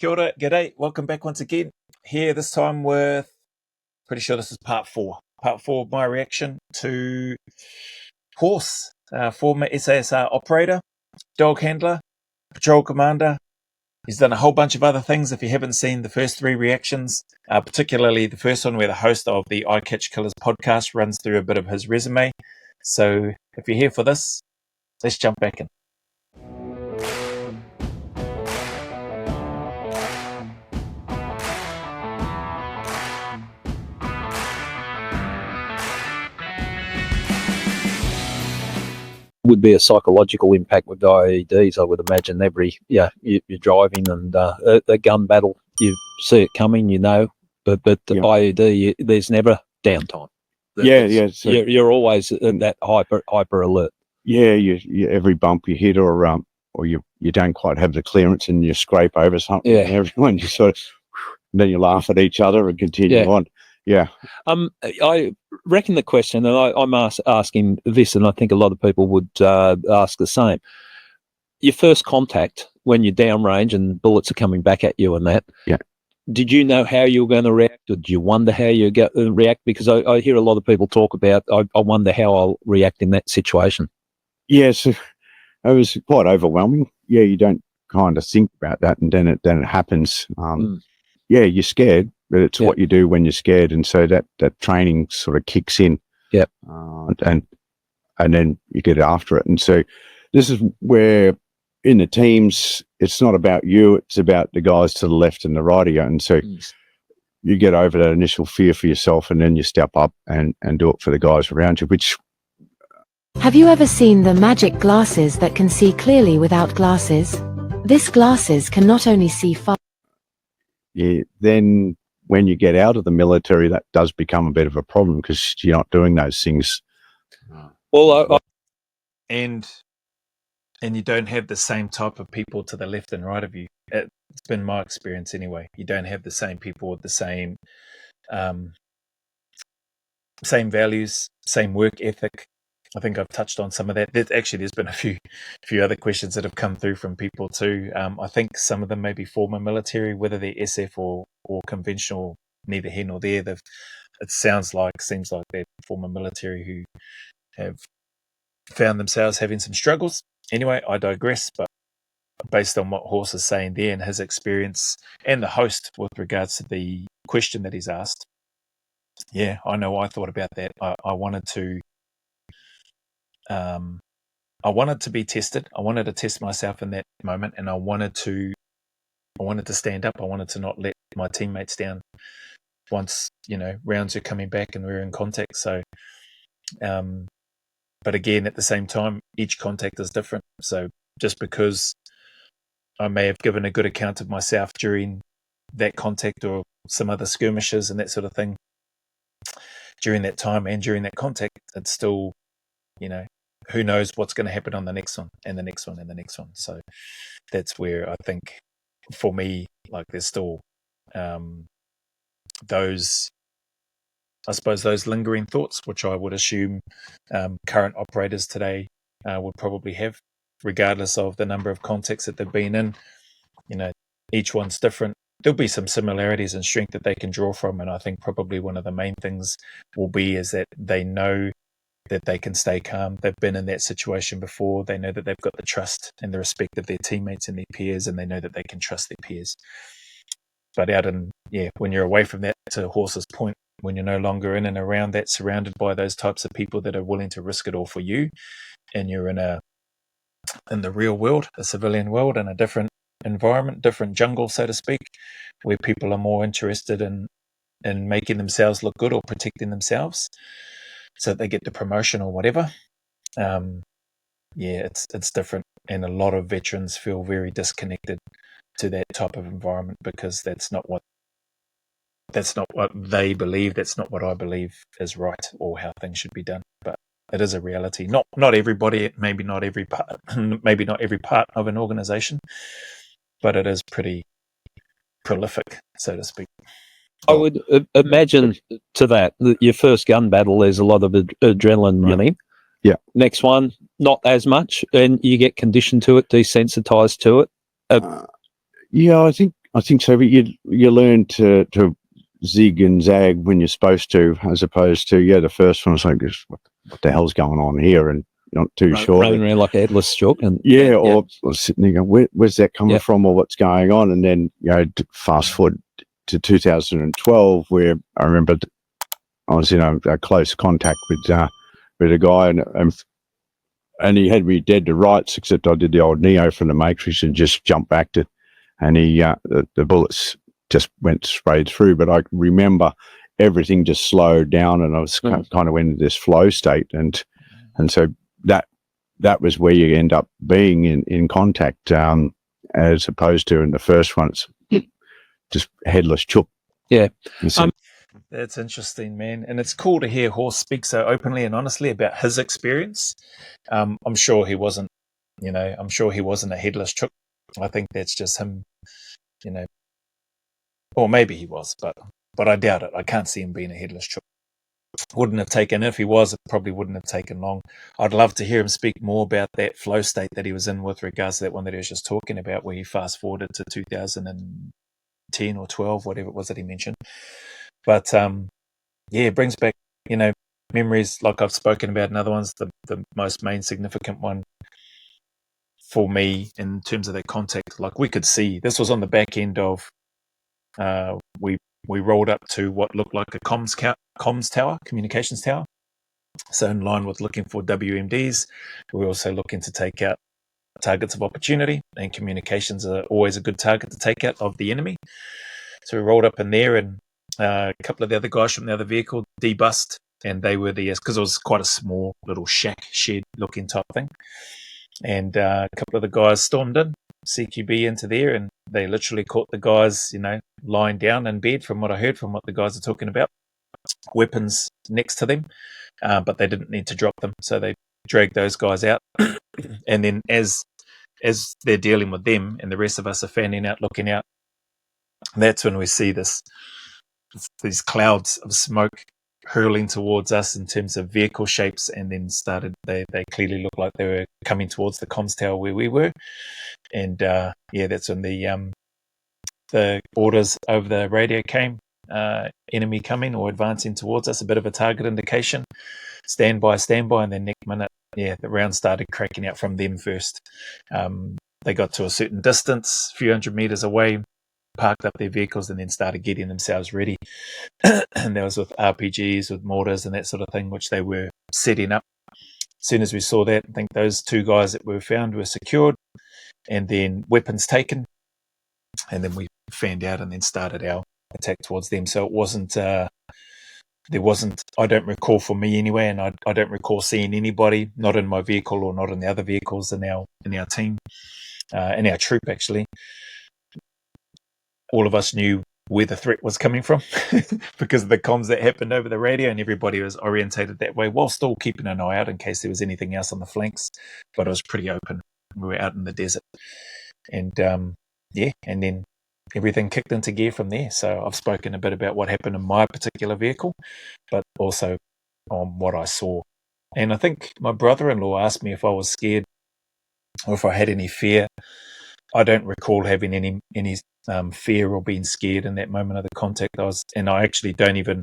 Kia ora, g'day, welcome back once again. Here this time with, pretty sure this is part 4. Part 4 of my reaction to Horse, former SASR operator, dog handler, patrol commander. He's done a whole bunch of other things. If you haven't seen the first 3 reactions, particularly the first one where the host of the Eye Catch Killers podcast runs through a bit of his resume. So if you're here for this, let's jump back in. Would be a psychological impact with IEDs, I would imagine. You're driving and a gun battle, you see it coming, but the IED, there's never downtime. So you're always in that hyper alert. Yeah, you every bump you hit or you don't quite have the clearance and you scrape over something. Yeah. And everyone you sort of, and then you laugh at each other and continue on. Yeah. I reckon the question, and I'm asking this, and I think a lot of people would ask the same. Your first contact when you're downrange and bullets are coming back at you and that, did you know how you were going to react, or did you wonder how you react? Because I hear a lot of people talk about, I wonder how I'll react in that situation. Yes, it was quite overwhelming. Yeah, you don't kind of think about that, and then it happens. Yeah, you're scared, but it's what you do when you're scared, and so that training sort of kicks in. Yep. And then you get after it, and so this is where in the teams it's not about you; it's about the guys to the left and the right of you, and so you get over that initial fear for yourself, and then you step up and do it for the guys around you. Which have you ever seen the magic glasses that can see clearly without glasses? This glasses can not only see far. Yeah, then when you get out of the military, that does become a bit of a problem because you're not doing those things. Well, and you don't have the same type of people to the left and right of you. It's been my experience anyway. You don't have the same people with the same values, same work ethic. I think I've touched on some of that. There's been a few other questions that have come through from people too. I think some of them may be former military, whether they're SF or conventional, neither here nor there. Seems like they're former military who have found themselves having some struggles. Anyway, I digress, but based on what Horse is saying there and his experience and the host with regards to the question that he's asked, I know I thought about that. I wanted to be tested. I wanted to test myself in that moment, and I wanted to stand up. I wanted to not let my teammates down once, rounds are coming back and we're in contact. So, but again, at the same time, each contact is different. So just because I may have given a good account of myself during that contact or some other skirmishes and that sort of thing during that time and during that contact, it's still, who knows what's going to happen on the next one and the next one and the next one. So that's where I think for me, like there's still those lingering thoughts, which I would assume current operators today would probably have, regardless of the number of contacts that they've been in. Each one's different. There'll be some similarities and strength that they can draw from, and I think probably one of the main things will be is that they know that they can stay calm. They've been in that situation before. They know that they've got the trust and the respect of their teammates and their peers, and they know that they can trust their peers. But when you're away from that, to Horse's point, when you're no longer in and around that, surrounded by those types of people that are willing to risk it all for you, and you're in the real world, a civilian world, in a different environment, different jungle, so to speak, where people are more interested in making themselves look good or protecting themselves so that they get the promotion or whatever. It's different, and a lot of veterans feel very disconnected to that type of environment because that's not what they believe. That's not what I believe is right or how things should be done. But it is a reality. Not everybody, maybe not every part of an organization, but it is pretty prolific, so to speak. I would imagine to that your first gun battle, there's a lot of adrenaline running. Yeah. Next one, not as much, and you get conditioned to it, desensitized to it. I think I think so, but you learn to zig and zag when you're supposed to, as opposed to the first one was like, what the hell's going on here, and you're not too sure. Running around like a headless chook, and or sitting there going, where's that coming from, or what's going on? And then fast forward to 2012, where I remember I was in a close contact with a guy, and he had me dead to rights, except I did the old Neo from the Matrix and just jumped back to, and he the bullets just went straight through. But I remember everything just slowed down, and I was kind of went into this flow state, and so that was where you end up being in contact, as opposed to in the first one, it's just headless chook. Yeah. That's interesting, man. And it's cool to hear Horse speak so openly and honestly about his experience. I'm sure he wasn't, I'm sure he wasn't a headless chook. I think that's just him, or maybe he was, but I doubt it. I can't see him being a headless chook. Wouldn't have taken, if he was, it probably wouldn't have taken long. I'd love to hear him speak more about that flow state that he was in with regards to that one that he was just talking about, where he fast forwarded to 2010 or 12, whatever it was that he mentioned. But it brings back, memories like I've spoken about in other ones. The most main significant one for me in terms of that contact, like we could see, this was on the back end of, we rolled up to what looked like a comms tower, communications tower. So in line with looking for WMDs, we're also looking to take out targets of opportunity, and communications are always a good target to take out of the enemy. So we rolled up in there, and a couple of the other guys from the other vehicle debussed, and they were because it was quite a small little shack shed looking type thing. And a couple of the guys stormed in, CQB into there, and they literally caught the guys, lying down in bed, from what I heard, from what the guys are talking about, weapons next to them, but they didn't need to drop them, so they dragged those guys out. And then as they're dealing with them, and the rest of us are fanning out, looking out, that's when we see these clouds of smoke hurling towards us in terms of vehicle shapes, and then they clearly looked like they were coming towards the comms tower where we were. And that's when the orders over the radio came, enemy coming or advancing towards us, a bit of a target indication, stand by, and then next minute, the round started cracking out from them first. They got to a certain distance, a few hundred meters away, parked up their vehicles, and then started getting themselves ready. And that was with RPGs, with mortars and that sort of thing, which they were setting up. As soon as we saw that, I think those two guys that were found were secured, and then weapons taken, and then we fanned out and then started our attack towards them. So it wasn't, there wasn't, I don't recall, for me anyway, and I don't recall seeing anybody, not in my vehicle or not in the other vehicles in our team, in our troop actually. All of us knew where the threat was coming from because of the comms that happened over the radio, and everybody was orientated that way, while still keeping an eye out in case there was anything else on the flanks. But it was pretty open. We were out in the desert, and and then everything kicked into gear from there. So I've spoken a bit about what happened in my particular vehicle, but also on what I saw. And I think my brother-in-law asked me if I was scared or if I had any fear. I don't recall having any fear or being scared in that moment of the contact. I actually don't even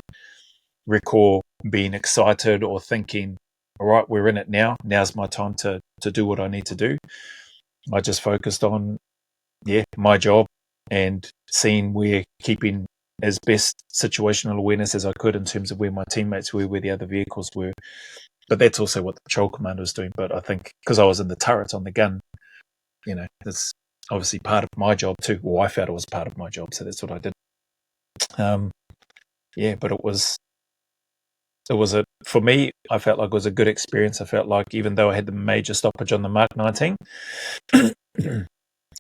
recall being excited or thinking, all right, we're in it now. Now's my time to do what I need to do. I just focused on, my job and seeing keeping as best situational awareness as I could in terms of where my teammates were, where the other vehicles were. But that's also what the patrol commander was doing. But I think because I was in the turret on the gun, that's obviously part of my job too. Well, I felt it was part of my job, so that's what I did. But it was for me, I felt like it was a good experience. I felt like even though I had the major stoppage on the Mark 19, it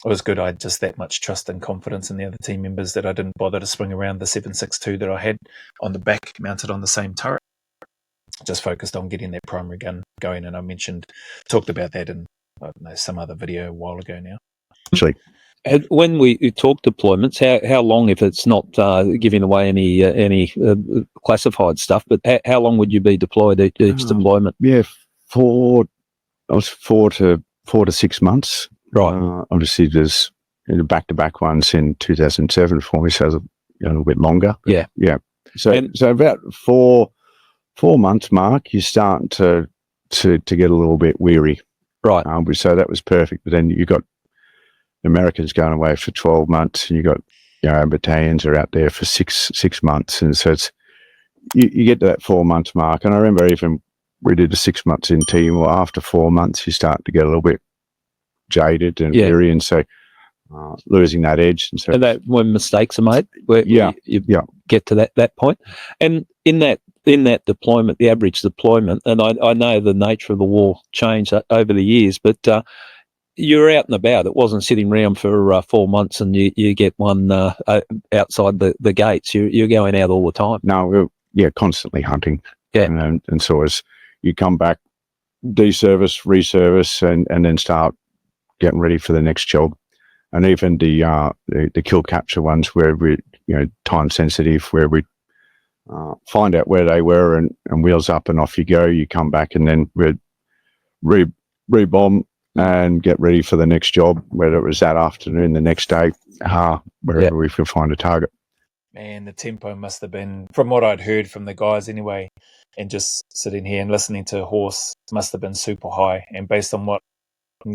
was good. I had just that much trust and confidence in the other team members that I didn't bother to swing around the 7.62 that I had on the back, mounted on the same turret. Just focused on getting that primary gun going, and I talked about that in some other video a while ago now. Actually, when we talk deployments, how long, if it's not giving away any classified stuff, but how long would you be deployed each deployment? I was 4 to 6 months. Right. Obviously, there's the back-to-back ones in 2007 for me, so it was a little bit longer. Yeah. Yeah. So about 4 months mark, you start to get a little bit weary. Right. So that was perfect. But then you got Americans going away for 12 months, and you got battalions are out there for six months, and so it's you get to that 4 months mark. And I remember even we did the 6 months in Timor. After 4 months, you start to get a little bit jaded and weary, and so losing that edge. And so and that when mistakes are made, where you get to that point. And in that deployment, the average deployment, and I know the nature of the war changed over the years, but you're out and about. It wasn't sitting around for 4 months and you get one outside the gates. You're going out all the time. No, we're constantly hunting. Yeah. And so as you come back, deservice, reservice, and then start getting ready for the next job. And even the kill capture ones where we, time sensitive, where we find out where they were and wheels up and off you go. You come back and then we'd re-bomb and get ready for the next job, whether it was that afternoon, the next day, wherever we could find a target. Man, the tempo must have been, from what I'd heard from the guys anyway, and just sitting here and listening to Horse, must have been super high. And based on what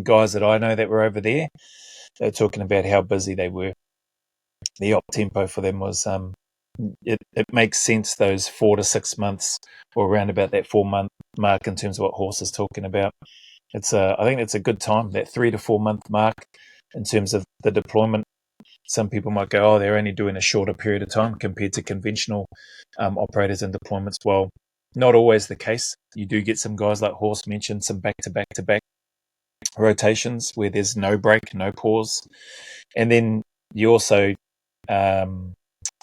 guys that I know that were over there, they were talking about how busy they were. The op tempo for them was, it makes sense, those 4 to 6 months, or around about that 4 month mark in terms of what Horse is talking about. I think it's a good time, that 3 to 4 month mark in terms of the deployment. Some people might go, they're only doing a shorter period of time compared to conventional operators and deployments. Well, not always the case. You do get some guys like Horse mentioned, some back-to-back-to-back rotations where there's no break, no pause. And then you also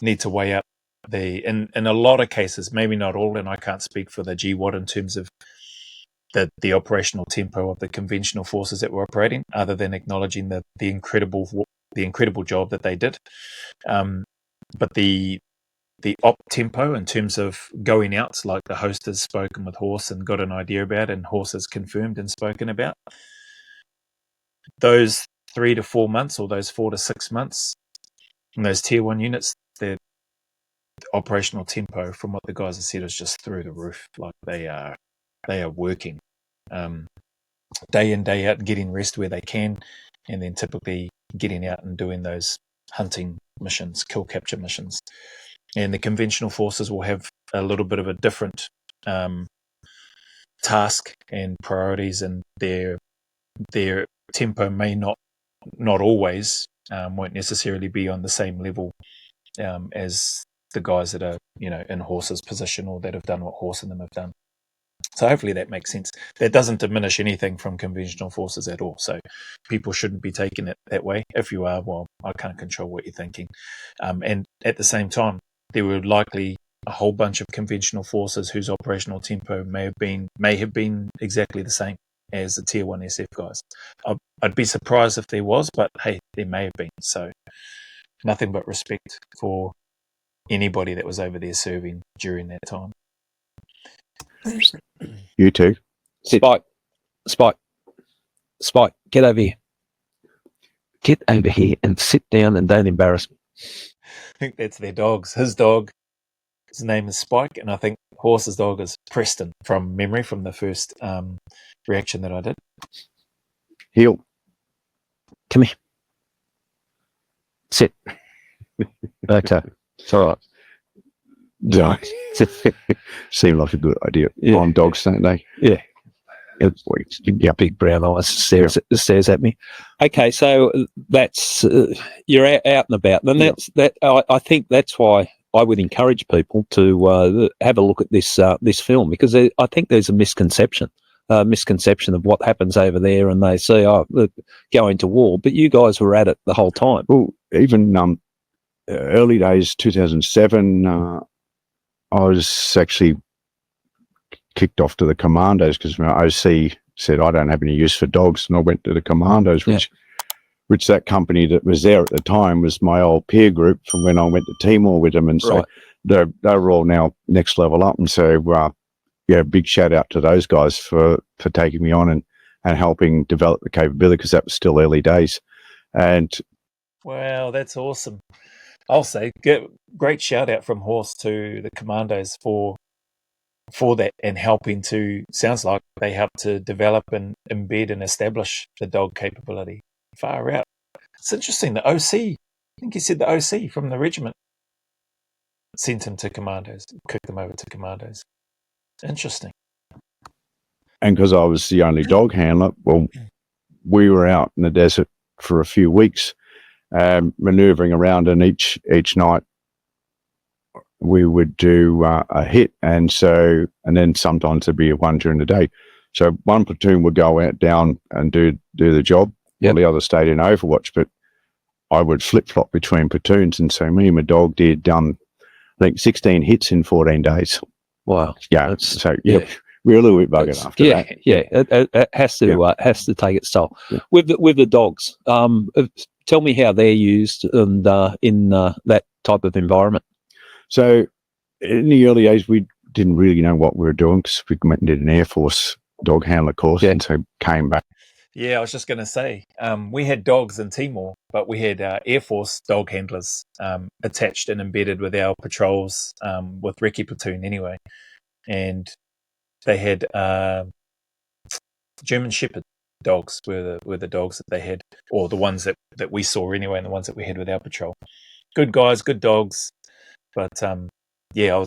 need to weigh up in a lot of cases, maybe not all, and I can't speak for the GWAT in terms of the operational tempo of the conventional forces that were operating, other than acknowledging the incredible job that they did. But the op tempo in terms of going out, like the host has spoken with Horse and got an idea about, and Horse has confirmed and spoken about, those 3 to 4 months, or those 4 to 6 months, in those tier 1 units, the operational tempo, from what the guys have said, is just through the roof. Like they are working day in, day out, and getting rest where they can, and then typically getting out and doing those hunting missions, kill capture missions. And the conventional forces will have a little bit of a different task and priorities, and their tempo may not always won't necessarily be on the same level as the guys that are in Horse's position, or that have done what Horse and them have done. So hopefully that makes sense. That doesn't diminish anything from conventional forces at all. So people shouldn't be taking it that way. If you are, well, I can't control what you're thinking. And at the same time, there were likely a whole bunch of conventional forces whose operational tempo may have been exactly the same as the Tier 1 SF guys. I'd be surprised if there was, but hey, there may have been. So nothing but respect for anybody that was over there serving during that time. You too. Spike, get over here. Get over here and sit down and don't embarrass me. I think that's their dogs. His dog, his name is Spike, and I think Horse's dog is Preston, from memory, from the first reaction that I did. Heel. Come here. Sit. Okay. It's all right. No. Seem like a good idea. Yeah. On dogs, don't they? Yeah. Big brown eyes stares at me. Okay, so that's you're out and about, and I think that's why I would encourage people to have a look at this film, because I think there's a misconception of what happens over there, and they say, going to war, but you guys were at it the whole time. Well, even early days, 2007. I was actually kicked off to the commandos because my OC said I don't have any use for dogs, and I went to the commandos, which that company that was there at the time was my old peer group from when I went to Timor with them, and so they were all now next level up, and so big shout out to those guys for taking me on and helping develop the capability, because that was still early days. And Wow, that's awesome. I'll say, great shout out from Horse to the commandos for that, and helping to, sounds like they help to develop and embed and establish the dog capability. Far out. It's interesting. The OC, I think he said the OC from the regiment sent him to commandos, kicked him over to commandos. Interesting. And because I was the only dog handler, well, we were out in the desert for a few weeks, manoeuvring around, and each night we would do a hit, and then sometimes there'd be one during the day. So one platoon would go out down and do the job, while the other stayed in Overwatch. But I would flip flop between platoons, and so me and my dog did I think 16 hits in 14 days. Wow. Yeah. We're a little bit buggered after that. Yeah, it has to take its toll. Yeah. With the dogs, tell me how they're used and in that type of environment. So in the early days, we didn't really know what we were doing, because we went and did an Air Force dog handler course, and so came back. Yeah, I was just going to say, we had dogs in Timor, but we had Air Force dog handlers attached and embedded with our patrols, with Recce Platoon anyway. And they had German Shepherd dogs were the dogs that they had, or the ones that we saw anyway, and the ones that we had with our patrol. Good guys, good dogs. But yeah,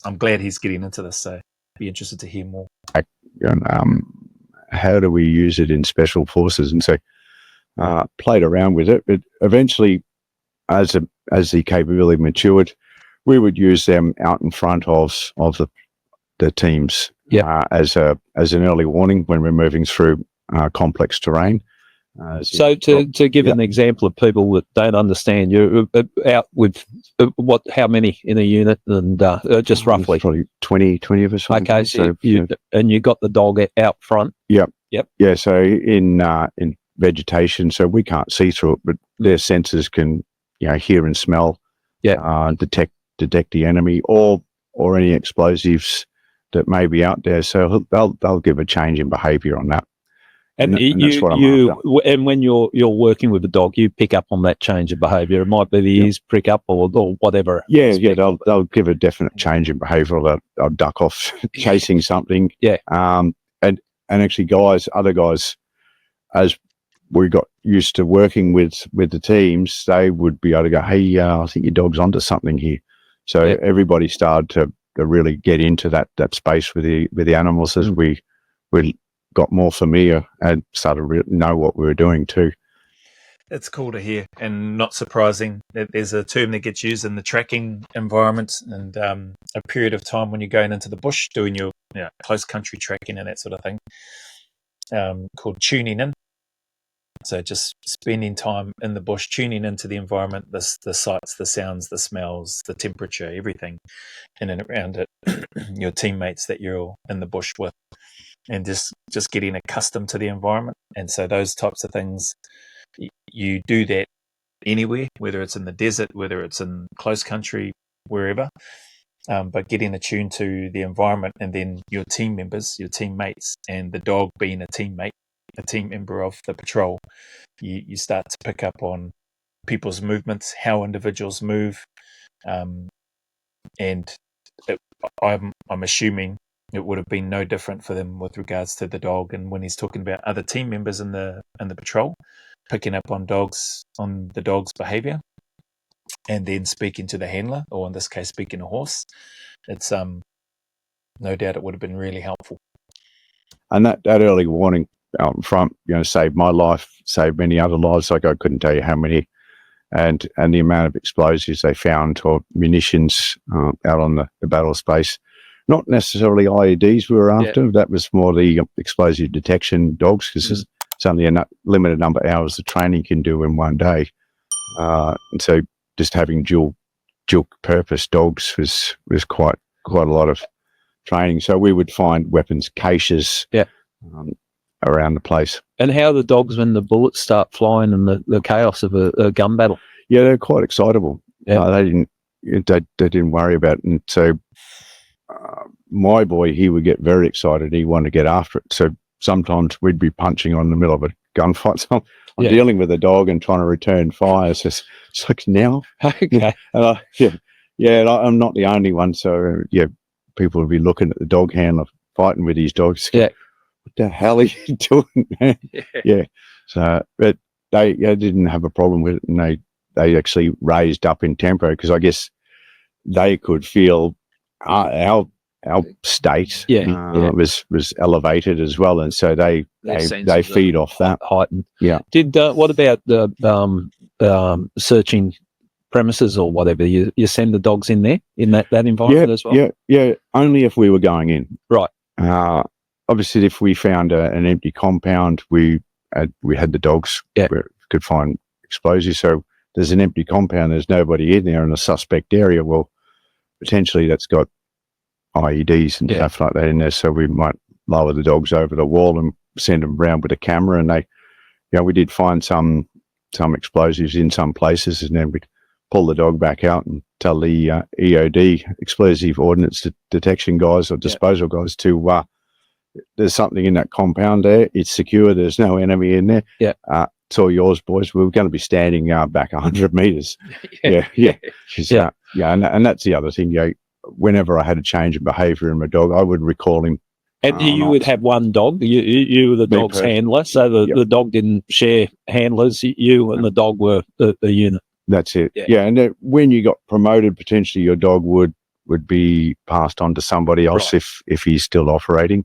I'm glad he's getting into this, so be interested to hear more. How do we use it in special forces? And so played around with it, but eventually, as the capability matured, we would use them out in front of the teams as an early warning when we're moving through complex terrain. So to give an example of people that don't understand, you're out with how many in a unit, and just roughly? Probably 20 of us. Okay, so you got the dog out front. Yep. Yeah. So in vegetation, so we can't see through it, but their sensors can hear and smell. Yeah. Detect the enemy or any explosives that may be out there. So they'll give a change in behaviour on that. And that's what I'm after. And when you're working with a dog, you pick up on that change of behaviour. It might be the ears prick up or whatever. Yeah, they'll give a definite change in behaviour. They'll duck off chasing something. Yeah. And actually, other guys, as we got used to working with the teams, they would be able to go, "Hey, I think your dog's onto something here." So everybody started to really get into that space with the animals as we got more familiar and started to know what we were doing too. It's cool to hear, and not surprising that there's a term that gets used in the tracking environment, and a period of time when you're going into the bush doing your close country tracking and that sort of thing, called tuning in. So just spending time in the bush, tuning into the environment, the sights, the sounds, the smells, the temperature, everything in and around it, your teammates that you're in the bush with, and just getting accustomed to the environment. And so those types of things, you do that anywhere, whether it's in the desert, whether it's in close country, wherever, but getting attuned to the environment, and then your team members, your teammates, and the dog being a teammate, a team member of the patrol, you start to pick up on people's movements, how individuals move, and I'm assuming it would have been no different for them with regards to the dog. And when he's talking about other team members in the patrol, picking up on the dog's behaviour, and then speaking to the handler, or in this case, speaking to Horse, it's no doubt it would have been really helpful. And that early warning out in front, saved my life, saved many other lives. Like, I couldn't tell you how many, and the amount of explosives they found, or munitions out on the battle space. Not necessarily IEDs we were after. That was more the explosive detection dogs, because it's only a limited number of hours the training can do in one day. And so just having dual purpose dogs was quite a lot of training. So we would find weapons caches around the place. And how are the dogs when the bullets start flying and the chaos of a gun battle? Yeah, they're quite excitable. They didn't worry about it. And so my boy, he would get very excited. He wanted to get after it. So sometimes we'd be punching on the middle of a gunfights. I'm Yeah. dealing with a dog and trying to return fire. So it's like now. Okay. And and I'm not the only one. So people will be looking at the dog handler fighting with his dogs. Yeah. What the hell are you doing, man? Yeah. So, but they didn't have a problem with it, and they actually raised up in tempo because I guess they could feel our state was elevated as well, and so they feed off that. Heightened. Yeah. Did what about the searching premises or whatever? You send the dogs in there in that environment as well? Yeah. Only if we were going in. Right. Obviously, if we found an empty compound, we had the dogs where could find explosives. So there's an empty compound, there's nobody in there in a suspect area. Well, potentially that's got IEDs and stuff like that in there. So we might lower the dogs over the wall and send them around with a camera. And we did find some explosives in some places, and then we'd pull the dog back out and tell the EOD, explosive ordnance detection guys or disposal guys, to there's something in that compound there. It's secure. There's no enemy in there. Yeah. It's all yours, boys. We're going to be standing back 100 meters. Yeah. And that's the other thing. Whenever I had a change of behaviour in my dog, I would recall him. And you would have one dog. You were the dog's handler, so the dog didn't share handlers. You and the dog were the unit. That's it. Yeah. And when you got promoted, potentially your dog would be passed on to somebody else if he's still operating.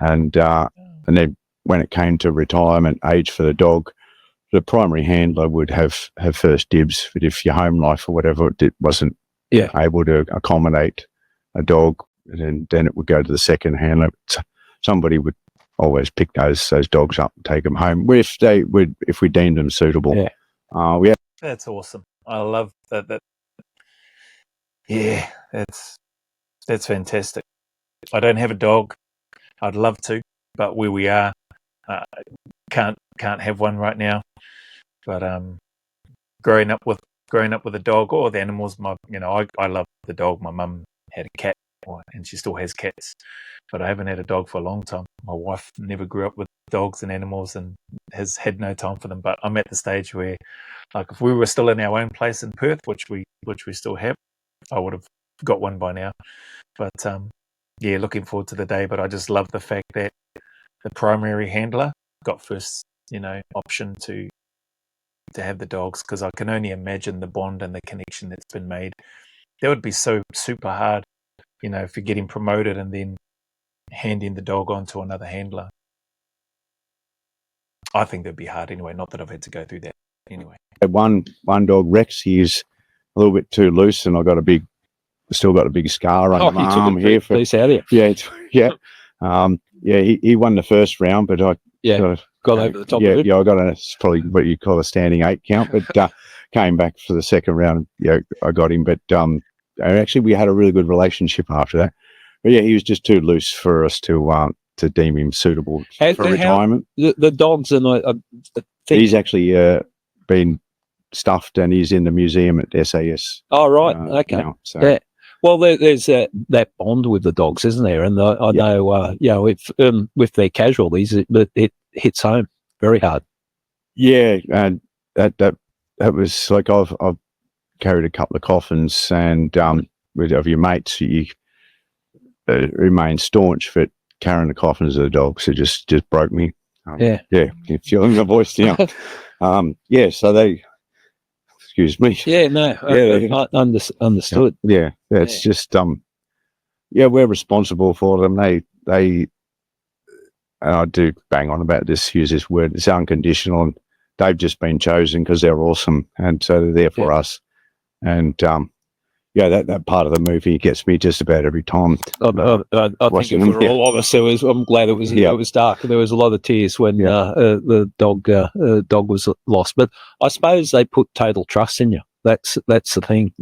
And then when it came to retirement age for the dog, the primary handler would have first dibs. But if your home life or whatever wasn't able to accommodate a dog, then it would go to the second handler. Somebody would always pick those dogs up and take them home if we deemed them suitable. That's awesome. I love that. Yeah, that's fantastic. I don't have a dog. I'd love to, but where we are, can't have one right now. But growing up with a dog or the animals, I love the dog. My mum had a cat, and she still has cats, but I haven't had a dog for a long time. My wife never grew up with dogs and animals and has had no time for them. But I'm at the stage where, like, if we were still in our own place in Perth, which we still have, I would have got one by now. But looking forward to the day. But I just love the fact that the primary handler got first, option to have the dogs, because I can only imagine the bond and the connection that's been made. That would be so super hard, if you're getting promoted and then handing the dog on to another handler. I think that'd be hard anyway. Not that I've had to go through that anyway. One dog, Rex, he's a little bit too loose, and I still got a big scar on my arm here. Piece out here. He won the first round, but I got over the top of it. I got probably what you call a standing 8 count, but came back for the second round. I got him, but actually we had a really good relationship after that. But he was just too loose for us to deem him suitable for retirement. The dogs, and I think he's actually been stuffed, and he's in the museum at SAS. Oh, right. Okay. Now, so. Well, there's that bond with the dogs, isn't there? And I know, with their casualties, it hits home very hard. Yeah, and that was like I've carried a couple of coffins, and of your mates, you remain staunch, but carrying the coffins of the dogs, it just broke me. You're feeling the voice now. So they. Excuse me. Yeah, no, I understood. It's just we're responsible for them. They and I do bang on about this, use this word, it's unconditional, and they've just been chosen because they're awesome, and so they're there for us. And that part of the movie gets me just about every time. I think if we're all honest, I'm glad it was dark. There was a lot of tears when the dog was lost. But I suppose they put total trust in you. That's the thing.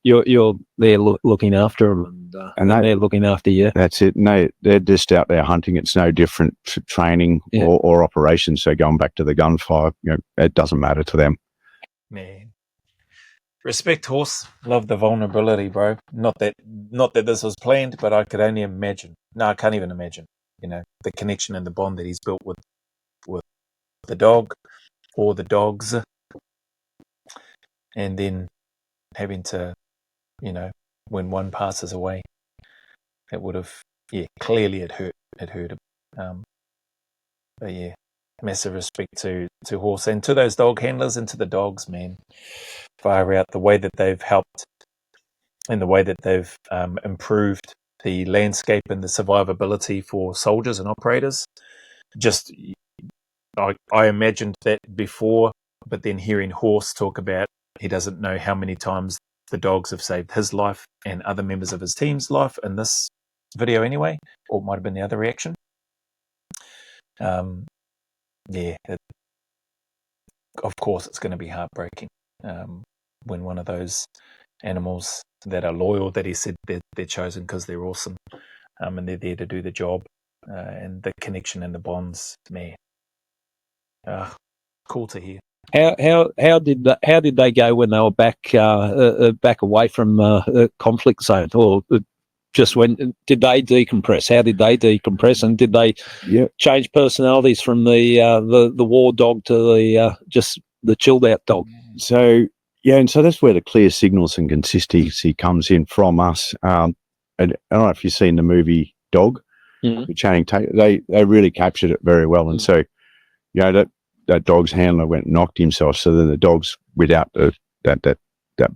You're there looking after them, and they're looking after you. That's it. And they're just out there hunting. It's no different to training or operations. So going back to the gunfire, it doesn't matter to them. Man. Respect, Horse. Love the vulnerability, bro. Not that this was planned, but I could only imagine. No, I can't even imagine. The connection and the bond that he's built with the dog or the dogs, and then having to, when one passes away, it would have, clearly it hurt. But yeah, massive respect to horse and to those dog handlers and to the dogs, man. Far out, the way that they've helped and the way that they've improved the landscape and the survivability for soldiers and operators. Just, I imagined that before, but then hearing Horse talk about he doesn't know how many times the dogs have saved his life and other members of his team's life in this video anyway, or it might have been the other reaction. Of course it's going to be heartbreaking when one of those animals that are loyal, that he said they're chosen because they're awesome, and they're there to do the job, and the connection and the bonds, man. Cool to hear. How did they go when they were back away from conflict zone, or just when did they decompress? How did they decompress, and did they change personalities from the war dog to the just the chilled out dog? So and so that's where the clear signals and consistency comes in from us. And I don't know if you've seen the movie Dog with Channing Tatum. They really captured it very well, and so that dog's handler went and knocked himself. So then the dog's without that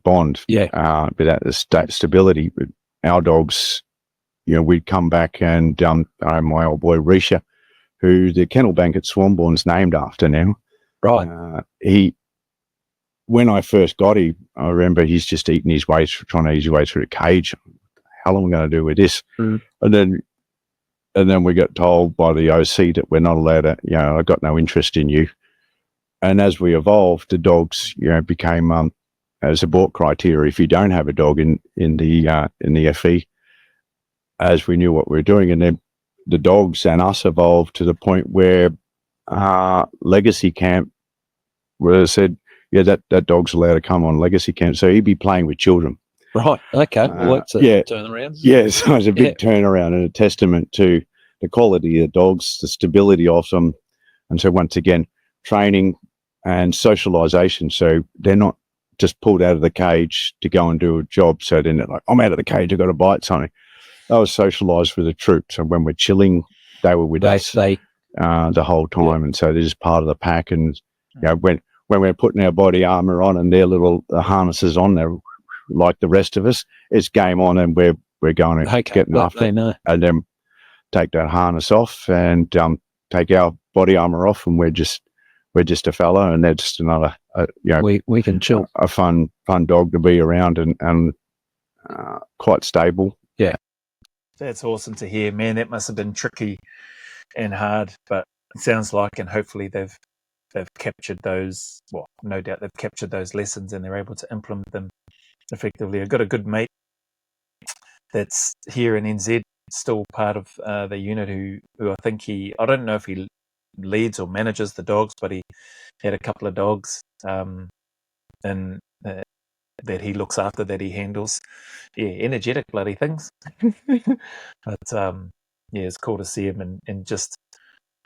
bond, without the stability. Our dogs, we'd come back and my old boy Risha, who the kennel bank at Swanbourne's named after now. Right. When I first got him, I remember he's just trying to eat his way through the cage. How long am I going to do with this? And then we got told by the OC that we're not allowed to, I've got no interest in you. And as we evolved, the dogs, became a support criteria. If you don't have a dog in the FE, as we knew what we were doing, and then the dogs and us evolved to the point where Legacy Camp, where they said, that dog's allowed to come on Legacy Camp, so he'd be playing with children. Right. Okay. Well, that's a turnaround. Yeah, so it's a big turnaround and a testament to the quality of the dogs, the stability of them, and so once again, training and socialization. So they're not just pulled out of the cage to go and do a job. So then they're like, I'm out of the cage, I've got to bite something. They were socialized with the troops. So when we're chilling, they were with us the whole time. And so they're just part of the pack. And when we're putting our body armor on and their little harnesses on there, like the rest of us, it's game on, and we're going to get after it, and then take that harness off and take our body armor off, and we're just a fellow, and they're just another we can chill, a fun dog to be around, and quite stable. Yeah, that's awesome to hear, man. That must have been tricky and hard, but it sounds like, and hopefully they've captured those. Well, no doubt they've captured those lessons, and they're able to implement them effectively. I've got a good mate that's here in NZ, still part of the unit, who I think I don't know if he leads or manages the dogs, but he had a couple of dogs and that he looks after, that he handles. Energetic bloody things. But it's cool to see him, and just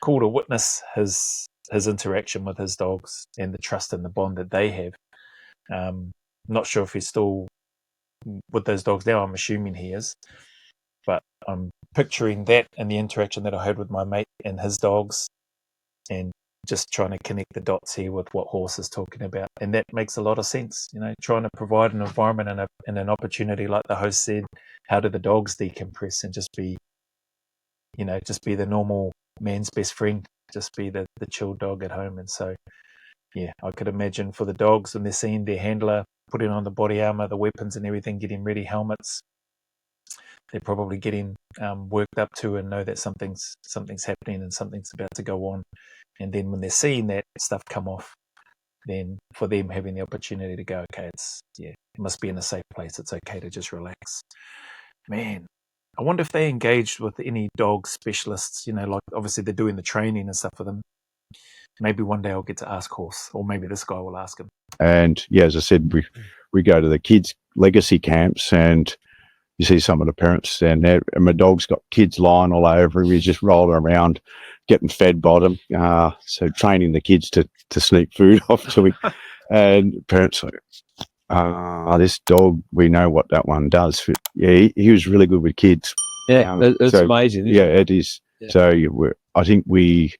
cool to witness his interaction with his dogs and the trust and the bond that they have. Not sure if he's still with those dogs now. I'm assuming he is, but I'm picturing that and the interaction that I had with my mate and his dogs, and just trying to connect the dots here with what Horse is talking about. And that makes a lot of sense, trying to provide an environment and an opportunity, like the host said. How do the dogs decompress and just be the normal man's best friend, just be the chill dog at home? And so I could imagine for the dogs, when they're seeing their handler putting on the body armor, the weapons and everything, getting ready, helmets, they're probably getting worked up to and know that something's happening and something's about to go on. And then when they're seeing that stuff come off, then for them having the opportunity to go, okay, it must be in a safe place. It's okay to just relax. Man, I wonder if they engaged with any dog specialists, like obviously they're doing the training and stuff for them. Maybe one day I'll get to ask Horse, or maybe this guy will ask him. And as I said, we go to the kids' legacy camps, and you see some of the parents stand there, and my dog's got kids lying all over him. He's just rolling around, getting fed bottom. So training the kids to sneak food off to him. And parents like, this dog, we know what that one does. Yeah, he was really good with kids. Yeah, it's amazing. Yeah, it is. Yeah. So I think we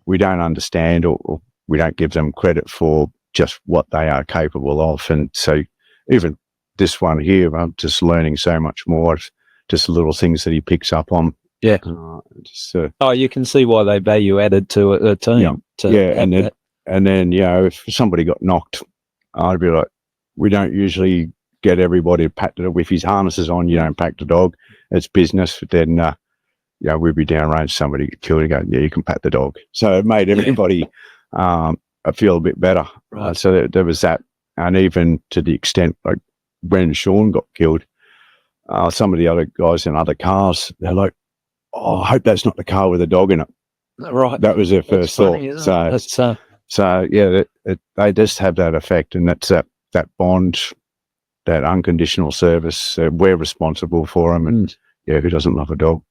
don't understand or we don't give them credit for just what they are capable of. And so even this one here, I'm just learning so much more, just little things that he picks up on. Yeah. You can see why they value added to a team. And then, if somebody got knocked, I'd be like, we don't usually get everybody to pat the dog. If his harness is on, you don't pat the dog. It's business. Then, we'd be downrange, somebody get killed, and go, yeah, you can pat the dog. So it made everybody feel a bit better. Right. So there was that. And even to the extent, like when Sean got killed, some of the other guys in other cars, they're like, oh, I hope that's not the car with a dog in it. Right. That was their first thought. They just have that effect, and that's that bond, that unconditional service. We're responsible for them, and who doesn't love a dog?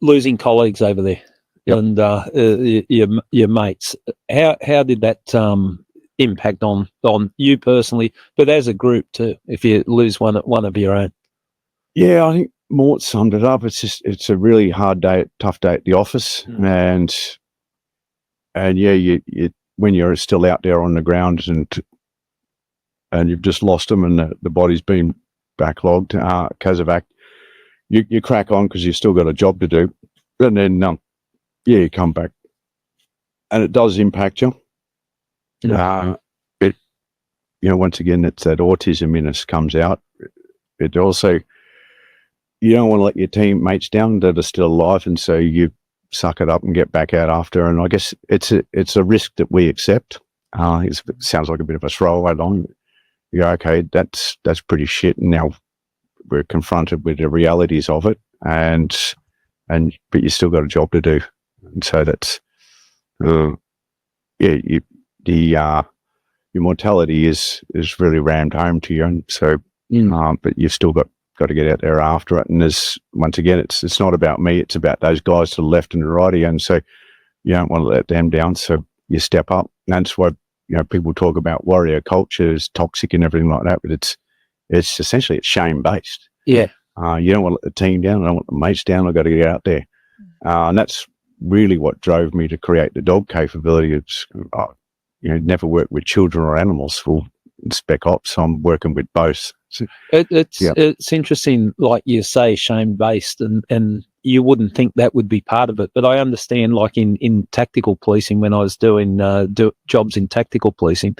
Losing colleagues over there, and your mates. How did that impact on you personally, but as a group too? If you lose one of your own. Yeah, I think Mort summed it up. It's a really hard day, tough day at the office, and you when you're still out there on the ground and you've just lost them, and the body's been backlogged, Kazovac, you crack on because you've still got a job to do, and then you come back, and it does impact you. Once again, it's that autism in us comes out. It also, you don't want to let your teammates down that are still alive, and so you suck it up and get back out after. And I guess it's a risk that we accept. It sounds like a bit of a throwaway line. You go, okay, that's pretty shit. And now we're confronted with the realities of it, but you still got a job to do. And so that's your mortality is really rammed home to you, and so but you've still got to get out there after it. And once again, it's not about me, it's about those guys to the left and the right, and so you don't want to let them down, so you step up. And that's why people talk about warrior culture is toxic and everything like that, but it's essentially it's shame based. Yeah. You don't want to let the team down, I don't want the mates down, I've got to get out there. And that's really what drove me to create the dog capability. It's never worked with children or animals for spec ops. I'm working with both. So, it's interesting, like you say, shame based, and you wouldn't think that would be part of it. But I understand, like in tactical policing, when I was doing jobs in tactical policing,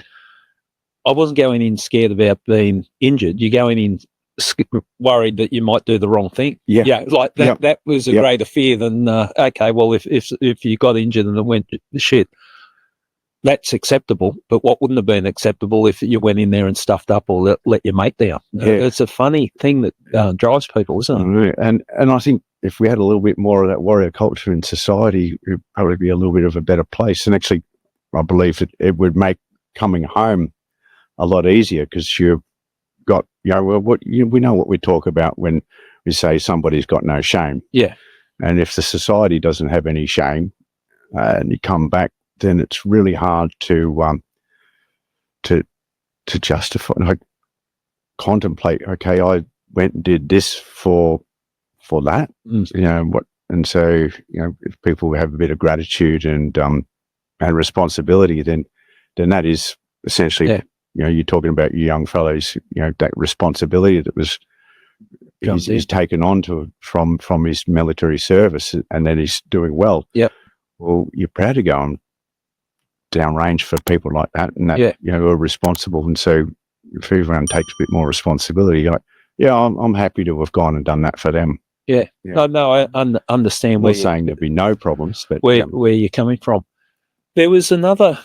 I wasn't going in scared about being injured. You're going in worried that you might do the wrong thing. Yeah, like that. Yep. That was a greater fear than okay. Well, if you got injured and it went shit, that's acceptable. But what wouldn't have been acceptable if you went in there and stuffed up or let your mate down? Yeah. It's a funny thing that drives people, isn't it? And I think if we had a little bit more of that warrior culture in society, it would probably be a little bit of a better place. And actually, I believe that it would make coming home a lot easier, because you've got, we know what we talk about when we say somebody's got no shame. Yeah. And if the society doesn't have any shame and you come back, then it's really hard to justify, contemplate. Okay, I went and did this for that. And so if people have a bit of gratitude and responsibility, then that is essentially you're talking about you young fellows, that responsibility that was he's taken on from his military service, and then he's doing well. Yep. Well, you're proud to go on downrange for people like that, and that are responsible. And so if everyone takes a bit more responsibility, I'm happy to have gone and done that for them. Yeah. No, I understand. I'm not saying there'd be no problems, but where you're coming from. There was another.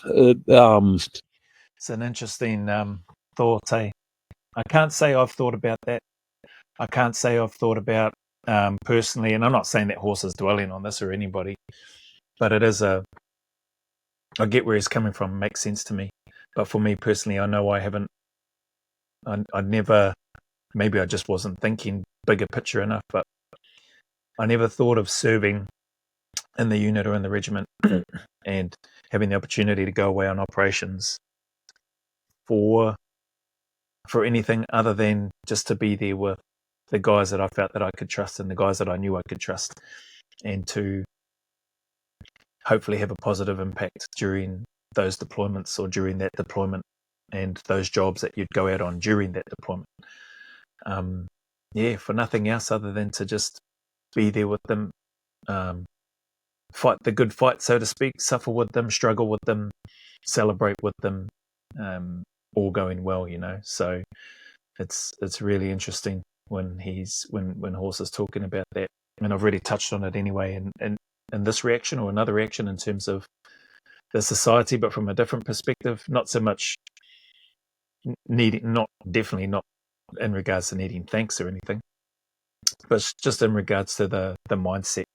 It's an interesting thought. I can't say I've thought about that. I can't say I've thought about personally, and I'm not saying that Horse is dwelling on this or anybody, but it is I get where he's coming from. It makes sense to me. But for me personally, I know I haven't. I never maybe I just wasn't thinking bigger picture enough, but I never thought of serving in the unit or in the regiment and having the opportunity to go away on operations for anything other than just to be there with the guys that I felt that I could trust and the guys that I knew I could trust, and to hopefully have a positive impact during those deployments or during that deployment and those jobs that you'd go out on during that deployment. For nothing else other than to just be there with them, fight the good fight, so to speak, suffer with them, struggle with them, celebrate with them, all going well, So it's really interesting when Horse is talking about that, and I've already touched on it anyway, and this reaction or another reaction in terms of the society, but from a different perspective, not so much definitely not in regards to needing thanks or anything, but just in regards to the mindset,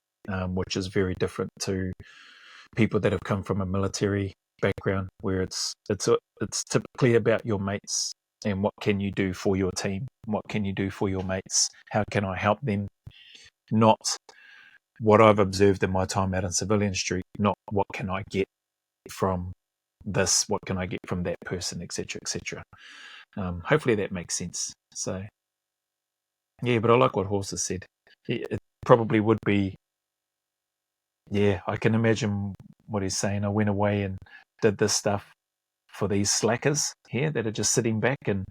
which is very different to people that have come from a military background, where it's typically about your mates and what can you do for your team, what can you do for your mates, how can I help them, not what I've observed in my time out in Civilian Street, not what can I get from this, what can I get from that person, etc., etc. Hopefully that makes sense. So but I like what Horse has said. It probably would be, I can imagine what he's saying. I went away and did this stuff for these slackers here that are just sitting back and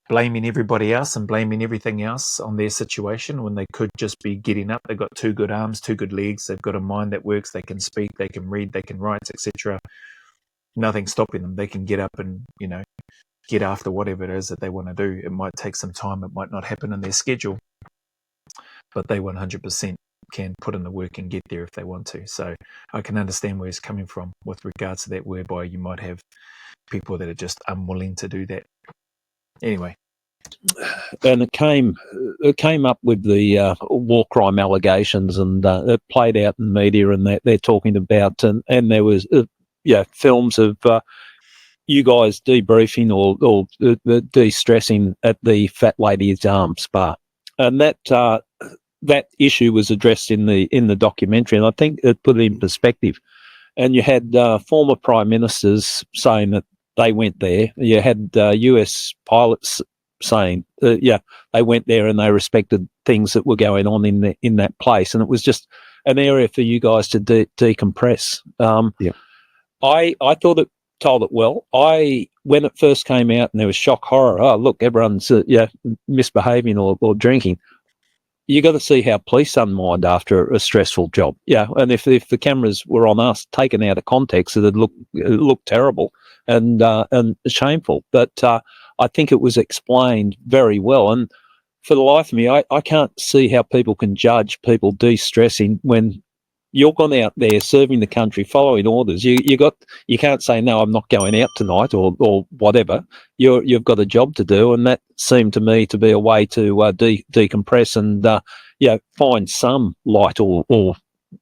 blaming everybody else and blaming everything else on their situation when they could just be getting up. They've got 2 good arms, 2 good legs. They've got a mind that works. They can speak, they can read, they can write, etc. Nothing stopping them. They can get up and, get after whatever it is that they want to do. It might take some time. It might not happen in their schedule, but they 100% can put in the work and get there if they want to. So I can understand where he's coming from with regards to that, whereby you might have people that are just unwilling to do that. Anyway. And it came up with the war crime allegations, and it played out in media, and they're talking about, and there was films of you guys debriefing or de-stressing at the Fat Lady's Spa, and that issue was addressed in the documentary, and I think it put it in perspective. And you had former prime ministers saying that they went there. You had US pilots saying, they went there and they respected things that were going on in that place, and it was just an area for you guys to decompress. I thought it told it well. When it first came out and there was shock horror, oh look, everyone's misbehaving or drinking. You got to see how police unwind after a stressful job. Yeah, and if the cameras were on us, taken out of context, it'd look terrible and shameful. But I think it was explained very well. And for the life of me, I can't see how people can judge people de-stressing when you're gone out there serving the country, following orders. You can't say, no, I'm not going out tonight or whatever. You've got a job to do, and that seemed to me to be a way to decompress and find some light or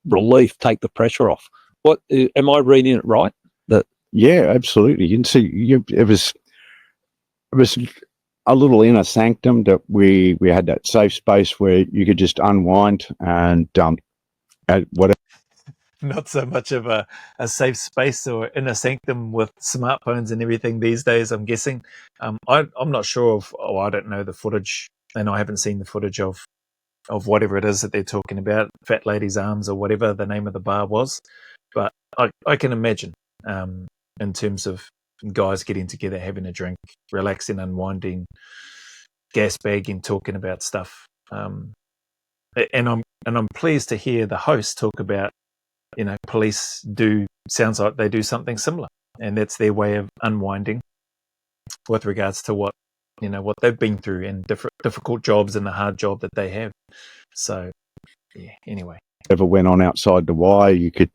relief, take the pressure off. What am I reading it right? Yeah, absolutely. You can see it was a little inner sanctum that we had, that safe space where you could just unwind and whatever. Not so much of a safe space or inner sanctum with smartphones and everything these days, I'm guessing. I'm not sure I don't know the footage, and I haven't seen the footage of whatever it is that they're talking about, Fat Lady's Arms or whatever the name of the bar was. But I can imagine in terms of guys getting together, having a drink, relaxing, unwinding, gas bagging, talking about stuff. And I'm pleased to hear the host talk about, police sounds like they do something similar, and that's their way of unwinding with regards to what they've been through and difficult jobs and the hard job that they have. So, anyway. Whatever went on outside the wire, you could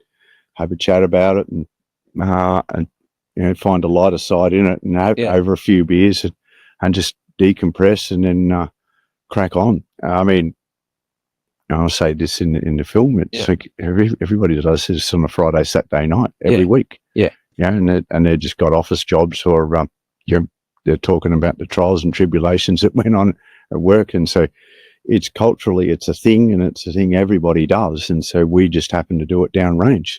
have a chat about it and find a lighter side in it and have over a few beers and just decompress and then crack on. I mean, I'll say this in the film. It's like everybody does this on a Friday, Saturday night every week. And they just got office jobs, or they're talking about the trials and tribulations that went on at work. And so it's culturally, it's a thing, and it's a thing everybody does. And so we just happen to do it downrange.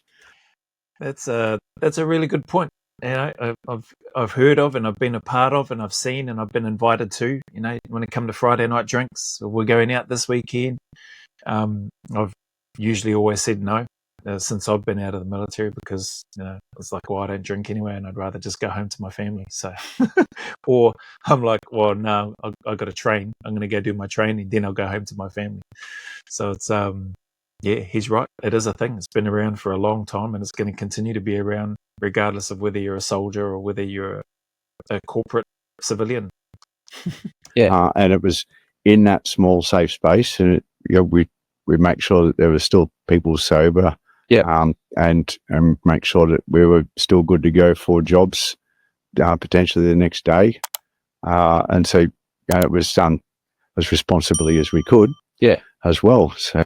That's a really good point. I've heard of, and I've been a part of, and I've seen, and I've been invited to. When it come to Friday night drinks, we're going out this weekend. I've usually always said no since I've been out of the military, because it's like, well, I don't drink anyway, and I'd rather just go home to my family. So, or I'm like, well, no, I've got to train. I'm going to go do my training, then I'll go home to my family. So it's yeah, he's right. It is a thing. It's been around for a long time, and it's going to continue to be around, regardless of whether you're a soldier or whether you're a corporate civilian. Yeah. And it was in that small, safe space, and we make sure that there were still people sober. Yeah. And make sure that we were still good to go for jobs, potentially the next day. And so it was done as responsibly as we could. Yeah. As well. So.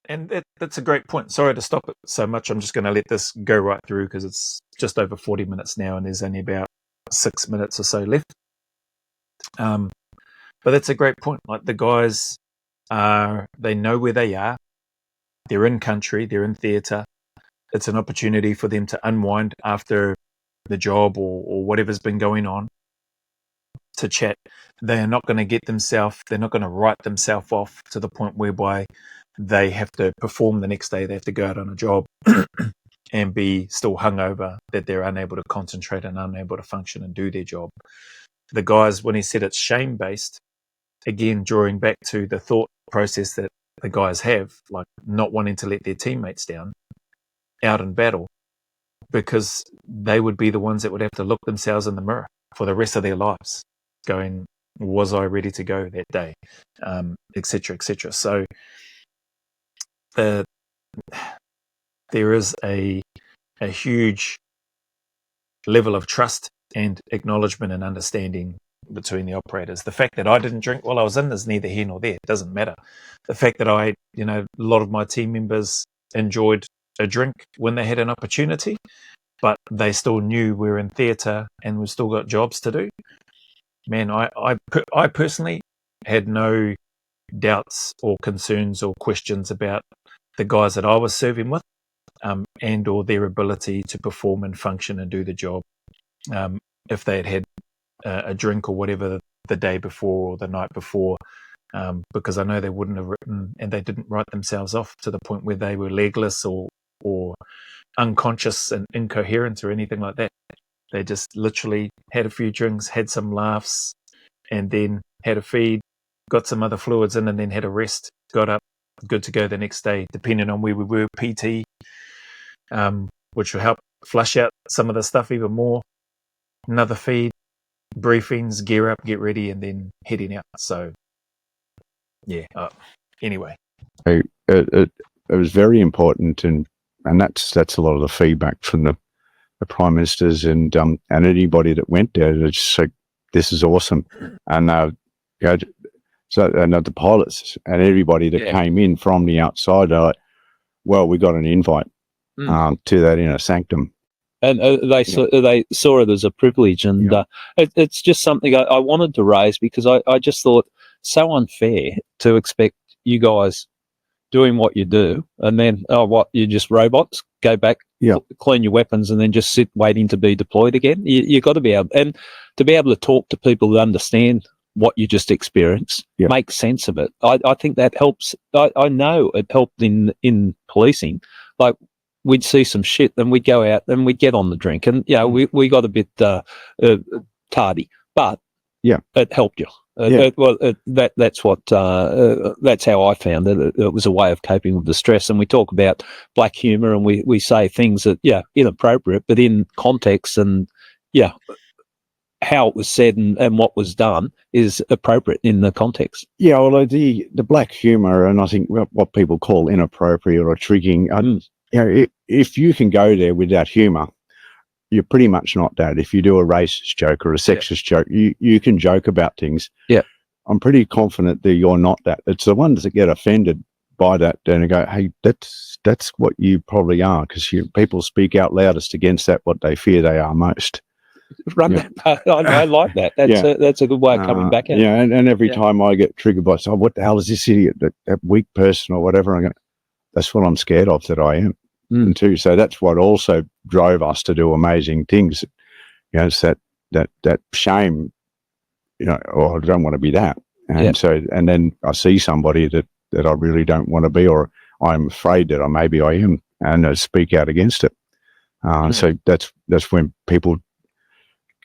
And that's a great point. Sorry to stop it so much. I'm just going to let this go right through, because it's just over 40 minutes now, and there's only about 6 minutes or so left. But that's a great point. Like, the guys they know where they are. They're in country. They're in theatre. It's an opportunity for them to unwind after the job or whatever's been going on, to chat. They're not going to they're not going to write themselves off to the point whereby they have to perform the next day. They have to go out on a job and be still hungover, that they're unable to concentrate and unable to function and do their job. The guys, when he said it's shame-based, again, drawing back to the thought process that the guys have, like not wanting to let their teammates down out in battle, because they would be the ones that would have to look themselves in the mirror for the rest of their lives, going, was I ready to go that day, etc., etc. So there is a huge level of trust and acknowledgement and understanding between the operators. The fact that I didn't drink while I was in is neither here nor there. It doesn't matter. The fact that a lot of my team members enjoyed a drink when they had an opportunity, but they still knew we're in theatre and we've still got jobs to do. Man, I personally had no doubts or concerns or questions about the guys that I was serving with, and or their ability to perform and function and do the job, if they had a drink or whatever the day before or the night before, because I know they wouldn't have written, and they didn't write themselves off to the point where they were legless or unconscious and incoherent or anything like that. They just literally had a few drinks, had some laughs, and then had a feed, got some other fluids in, and then had a rest, got up, good to go the next day, depending on where we were, PT, which will help flush out some of the stuff even more. Another feed, briefings, gear up, get ready, and then heading out. So, yeah. Anyway, it was very important, and that's a lot of the feedback from the prime ministers and anybody that went there. They just said, "This is awesome," and so the pilots and everybody that came in from the outside are like, "Well, we got an invite to that inner sanctum." And they saw it as a privilege, and it's just something I wanted to raise, because I just thought so unfair to expect you guys doing what you do, and then you're just robots, go back, clean your weapons, and then just sit waiting to be deployed again. You got to be able to talk to people that understand what you just experienced, make sense of it. I think that helps. I know it helped in policing. Like, we'd see some shit, then we'd go out and we'd get on the drink, and we got a bit tardy, but it helped you. That's how I found it. It was a way of coping with the stress. And we talk about black humor, and we say things that inappropriate, but in context, and how it was said and what was done is appropriate in the context. Yeah, although the black humor, and I think what people call inappropriate or triggering, if you can go there with that humor, you're pretty much not that. If you do a racist joke or a sexist joke, you can joke about things. Yeah. I'm pretty confident that you're not that. It's the ones that get offended by that and go, hey, that's what you probably are, because people speak out loudest against that, what they fear they are most. Run Yeah. that. I like that. That's a good way of coming back at it. Yeah, and every Yeah. time I get triggered by, so what the hell is this idiot, that weak person or whatever, that's what I'm scared of, that I am. And too. So that's what also drove us to do amazing things. It's that shame, I don't want to be that. And so, and then I see somebody that I really don't want to be, or I'm afraid that maybe I am, and I speak out against it. So that's when people,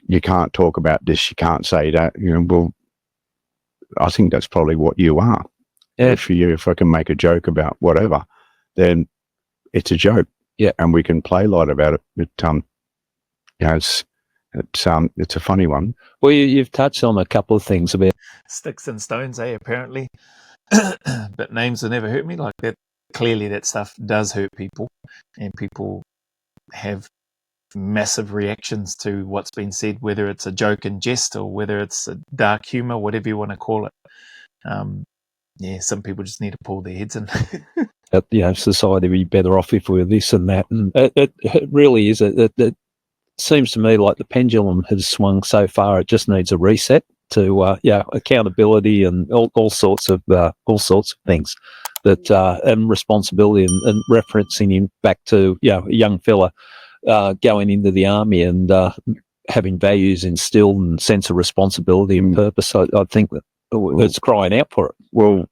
you can't talk about this, you can't say that, well, I think that's probably what you are. Yeah. If I can make a joke about whatever, then it's a joke. Yeah. And we can play light about it. It's a funny one. Well, you've touched on a couple of things about sticks and stones, apparently. But names will never hurt me like that. Clearly that stuff does hurt people, and people have massive reactions to what's been said, whether it's a joke and jest or whether it's a dark humor, whatever you want to call it. Some people just need to pull their heads in. Society would be better off if we were this and that, and it really is. It seems to me like the pendulum has swung so far; it just needs a reset to accountability and all sorts of things that and responsibility, and referencing him back to a young fella going into the army and having values instilled and sense of responsibility and purpose. I think that it's crying out for it. Well,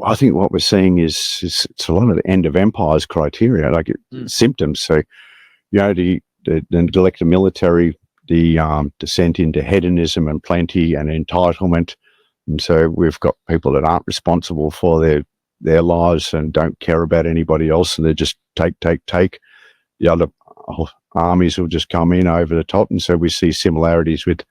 I think what we're seeing is it's a lot of the end of empires criteria, like symptoms. So, the neglect of military, the descent into hedonism and plenty and entitlement. And so we've got people that aren't responsible for their lives and don't care about anybody else, and they just take. The other armies will just come in over the top, and so we see similarities with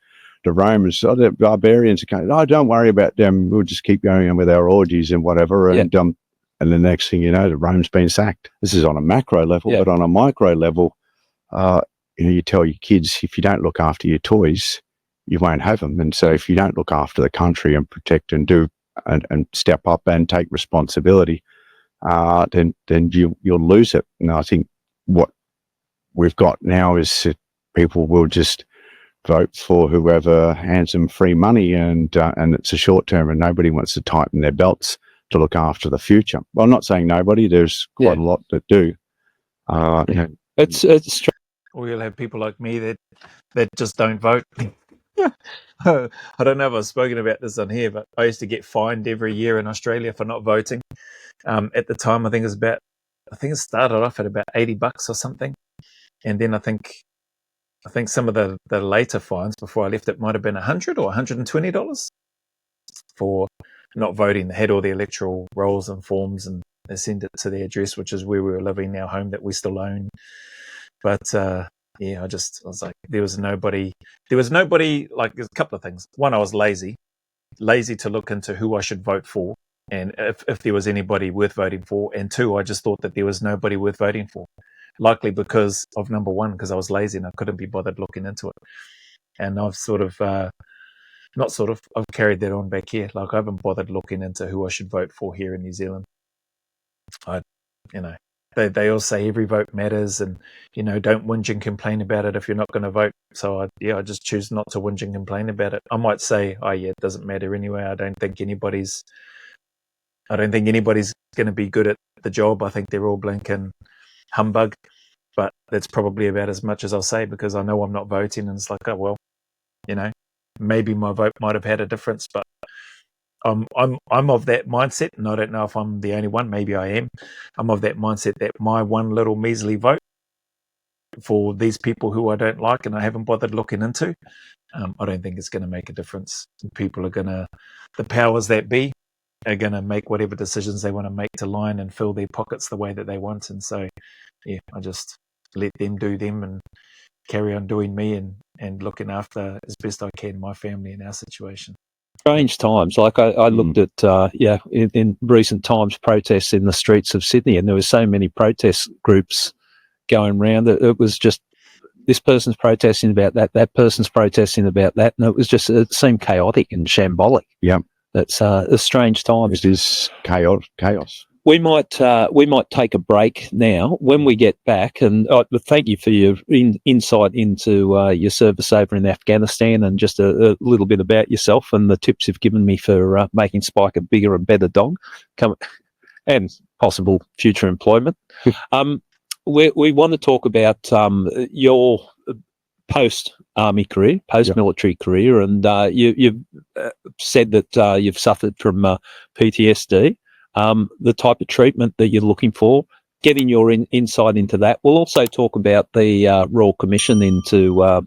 the Romans. So the barbarians are going, don't worry about them, we'll just keep going on with our orgies and whatever, and the next thing you know, the Rome's been sacked. This is on a macro level, but on a micro level, you tell your kids, if you don't look after your toys, you won't have them. And so if you don't look after the country and protect and do and step up and take responsibility, then you'll lose it. And I think what we've got now is that people will just vote for whoever hands them free money, and it's a short term, and nobody wants to tighten their belts to look after the future. Well, I'm not saying nobody. There's quite a lot that do. It's true. Or you'll have people like me that just don't vote. I don't know if I've spoken about this on here, but I used to get fined every year in Australia for not voting. At the time, I think it started off at about $80 or something, and then I think some of the later fines before I left, it might have been $100 or $120 for not voting. They had all the electoral rolls and forms, and they sent it to the address, which is where we were living, our home that we still own. But I was like, there was nobody. Like, there's a couple of things. One, I was lazy to look into who I should vote for, and if there was anybody worth voting for. And two, I just thought that there was nobody worth voting for. Likely because of number one, because I was lazy and I couldn't be bothered looking into it. And I've I've carried that on back here. Like, I haven't bothered looking into who I should vote for here in New Zealand. They all say every vote matters, and don't whinge and complain about it if you're not going to vote. So I just choose not to whinge and complain about it. I might say, it doesn't matter anyway. I don't think anybody's going to be good at the job. I think they're all blinking humbug. But that's probably about as much as I'll say, because I know I'm not voting, and it's like, maybe my vote might have had a difference, but I'm of that mindset, and I don't know if I'm the only one. Maybe I am. I'm of that mindset that my one little measly vote for these people who I don't like and I haven't bothered looking into, I don't think it's going to make a difference. People are the powers that be are going to make whatever decisions they want to make to line and fill their pockets the way that they want. And so, I just let them do them and carry on doing me and looking after as best I can my family in our situation. Strange times. Like I looked at, in recent times, protests in the streets of Sydney, and there were so many protest groups going around that it was just this person's protesting about that person's protesting about that, and it seemed chaotic and shambolic. Yeah, that's a strange time. It is chaos. we might take a break now. When we get back, and thank you for your insight into your service over in Afghanistan, and just a little bit about yourself and the tips you've given me for making Spike a bigger and better dog, and possible future employment. We want to talk about your post-army career, post-military career, and you've said that you've suffered from PTSD. The type of treatment that you're looking for, getting your insight into that. We'll also talk about the Royal Commission into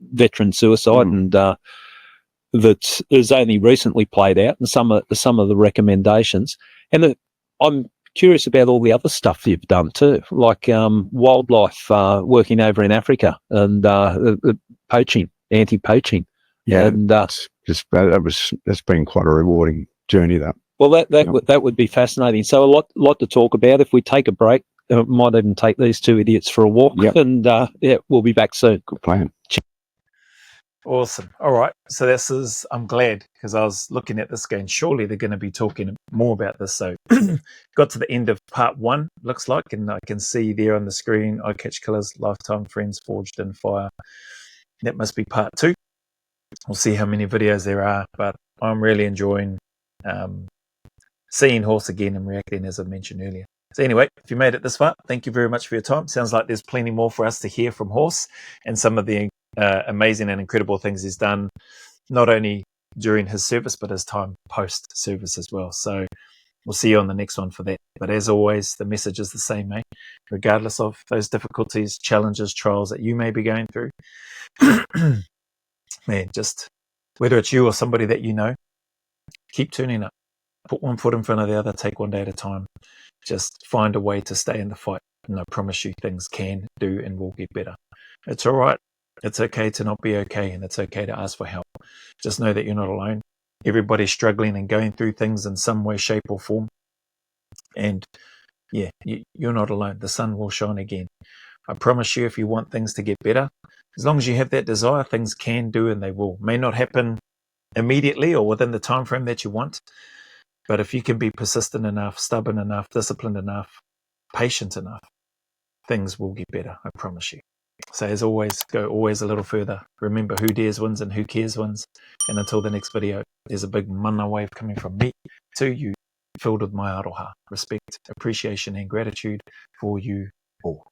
veteran suicide, and that has only recently played out, and some of the recommendations. And I'm curious about all the other stuff you've done too, like wildlife, working over in Africa, and poaching, anti-poaching. Yeah, and that's been quite a rewarding journey. Well, that would be fascinating. So a lot to talk about. If we take a break, might even take these two idiots for a walk, and we'll be back soon. Good plan. Awesome. All right. So I'm glad, because I was looking at this going, surely they're going to be talking more about this. So got to the end of part 1, looks like, and I can see there on the screen, Eye Catch Killers, Lifetime Friends, Forged in Fire. That must be part 2. We'll see how many videos there are, but I'm really enjoying seeing Horse again and reacting, as I mentioned earlier. So anyway, if you made it this far, thank you very much for your time. Sounds like there's plenty more for us to hear from Horse, and some of the amazing and incredible things he's done, not only during his service, but his time post-service as well. So we'll see you on the next one for that. But as always, the message is the same, mate. Regardless of those difficulties, challenges, trials that you may be going through, man, just whether it's you or somebody that you know, keep tuning up. Put one foot in front of the other, take one day at a time. Just find a way to stay in the fight. And I promise you, things can, do, and will get better. It's all right. It's okay to not be okay, and it's okay to ask for help. Just know that you're not alone. Everybody's struggling and going through things in some way, shape, or form. And yeah, you're not alone. The sun will shine again. I promise you, if you want things to get better, as long as you have that desire, things can, do, and they will. May not happen immediately or within the time frame that you want, but if you can be persistent enough, stubborn enough, disciplined enough, patient enough, things will get better. I promise you. So as always, go always a little further. Remember, who dares wins and who cares wins. And until the next video, there's a big mana wave coming from me to you, filled with my aroha, respect, appreciation, and gratitude for you all.